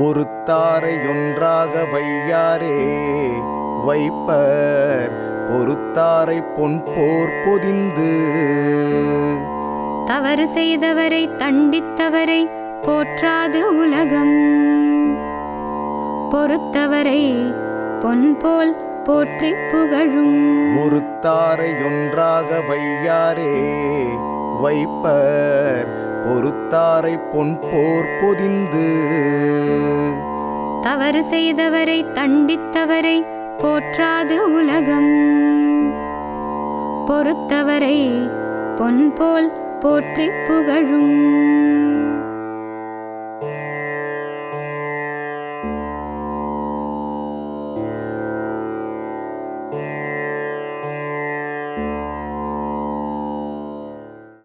ஒருத்தாரை ஒன்றாக வையாரே வைப்பர் பொறுத்தாரை பொன்போர் பொதிந்து. தவறு செய்தவரை தண்டித்தவரை போற்றாது உலகம், பொறுத்தவரை பொன்போல் போற்றி புகழும். ஒருத்தாரை ஒன்றாக வையாரே வைப்பர் பொறுத்தாரை பொன்போர் பொதிந்து. தவறு செய்தவரை தண்டித்தவரை போற்றாது உலகம், பொறுத்தவரை பொன்போல் போற்றி புகழும்.